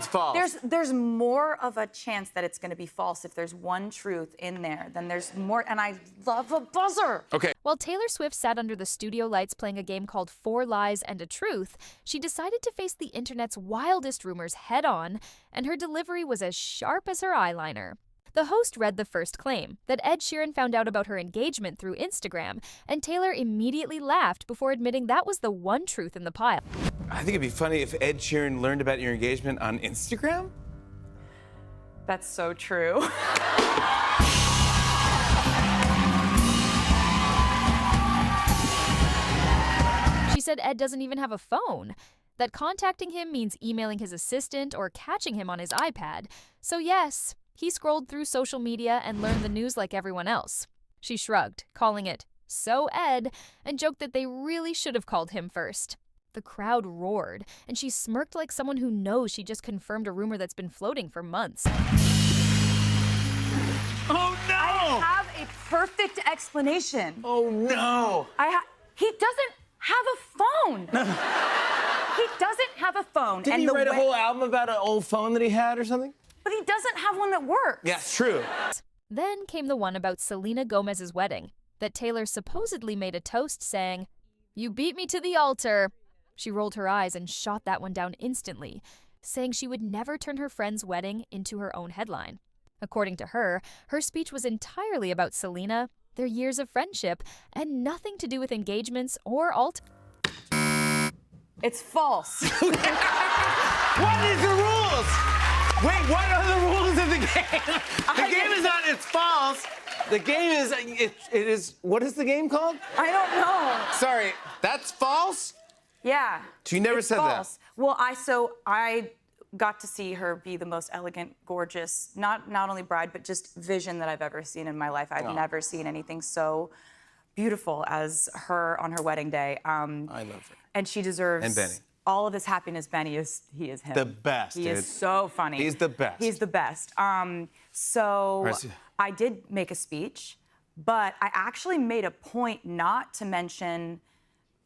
It's false. There's more of a chance that it's going to be false if there's one truth in there than there's more. And I love a buzzer. Okay. While Taylor Swift sat under the studio lights playing a game called 4 Lies and a Truth, she decided to face the internet's wildest rumors head on, and her delivery was as sharp as her eyeliner. The host read the first claim, that Ed Sheeran found out about her engagement through Instagram, and Taylor immediately laughed before admitting that was the one truth in the pile. I think it'd be funny if Ed Sheeran learned about your engagement on Instagram. That's so true. She said Ed doesn't even have a phone, that contacting him means emailing his assistant or catching him on his iPad. So yes, he scrolled through social media and learned the news like everyone else. She shrugged, calling it "So Ed," and joked that they really should have called him first. The crowd roared, and she smirked like someone who knows she just confirmed a rumor that's been floating for months. Oh no! I have a perfect explanation. Oh no! He doesn't have a phone. He doesn't have a phone. Didn't he write a whole album about an old phone that he had or something? But he doesn't have one that works. Yeah, it's true. Then came the one about Selena Gomez's wedding, that Taylor supposedly made a toast saying, "You beat me to the altar." She rolled her eyes and shot that one down instantly, saying she would never turn her friend's wedding into her own headline. According to her, her speech was entirely about Selena, their years of friendship, and nothing to do with engagements or It's false. What is the rules? Wait, what are the rules of the game? The game is not, it's false. The game is, it is, what is the game called? I don't know. Sorry, that's false? Yeah. So you never it's said false. that? Well, I got to see her be the most elegant, gorgeous, not only bride, but just vision that I've ever seen in my life. I've never seen anything so beautiful as her on her wedding day. I love her. And she deserves And Benny. all of his happiness. Benny is him. The best, He dude. is so funny. He's the best. He's the best. So I did make a speech, but I actually made a point not to mention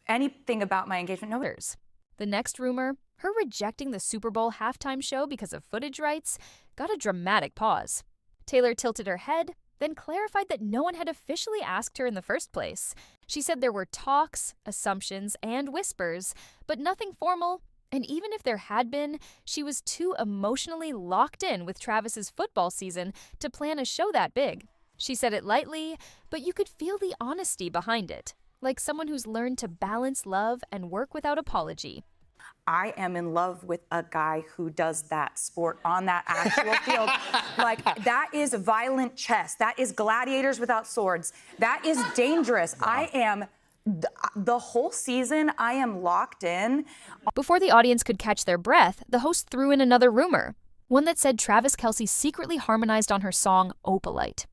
anything about my engagement. No. The next rumor, her rejecting the Super Bowl halftime show because of footage rights, got a dramatic pause. Taylor tilted her head, then clarified that no one had officially asked her in the first place. She said there were talks, assumptions, and whispers, but nothing formal, and even if there had been, she was too emotionally locked in with Travis's football season to plan a show that big. She said it lightly, but you could feel the honesty behind it, like someone who's learned to balance love and work without apology. I am in love with a guy who does that sport on that actual field. Like, that is violent chess. That is gladiators without swords. That is dangerous. Wow. I am, the whole season, I am locked in. Before the audience could catch their breath, the host threw in another rumor, one that said Travis Kelce secretly harmonized on her song Opalite.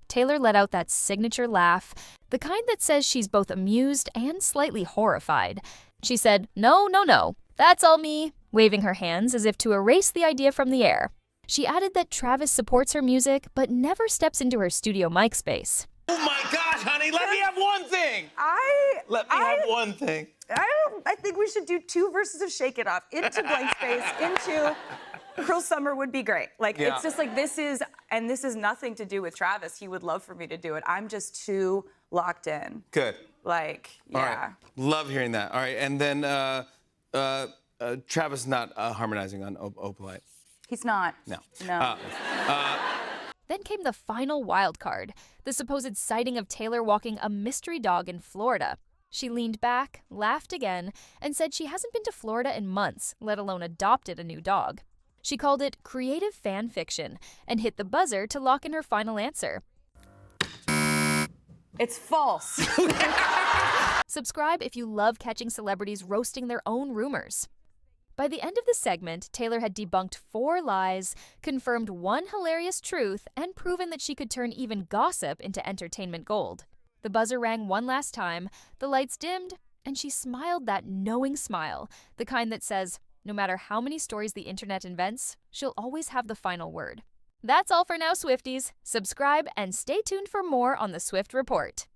Taylor let out that signature laugh, the kind that says she's both amused and slightly horrified. She said, "No, no, no. That's all me," waving her hands as if to erase the idea from the air. She added that Travis supports her music, but never steps into her studio mic space. Oh my gosh, honey, let me have one thing. Let me have one thing. I think we should do 2 verses of Shake It Off. Into Blank Space, into Cruel Summer would be great. Like, it's just like, this is nothing to do with Travis. He would love for me to do it. I'm just too locked in. Good. Like, yeah. All right. Love hearing that. All right, and then Travis not harmonizing on Opalite. He's not. No. No. Then came the final wild card, the supposed sighting of Taylor walking a mystery dog in Florida. She leaned back, laughed again, and said she hasn't been to Florida in months, let alone adopted a new dog. She called it creative fan fiction and hit the buzzer to lock in her final answer. It's false. Subscribe if you love catching celebrities roasting their own rumors. By the end of the segment, Taylor had debunked 4 lies, confirmed 1 hilarious truth, and proven that she could turn even gossip into entertainment gold. The buzzer rang one last time, the lights dimmed, and she smiled that knowing smile, the kind that says, no matter how many stories the internet invents, she'll always have the final word. That's all for now, Swifties. Subscribe and stay tuned for more on the Swift Report.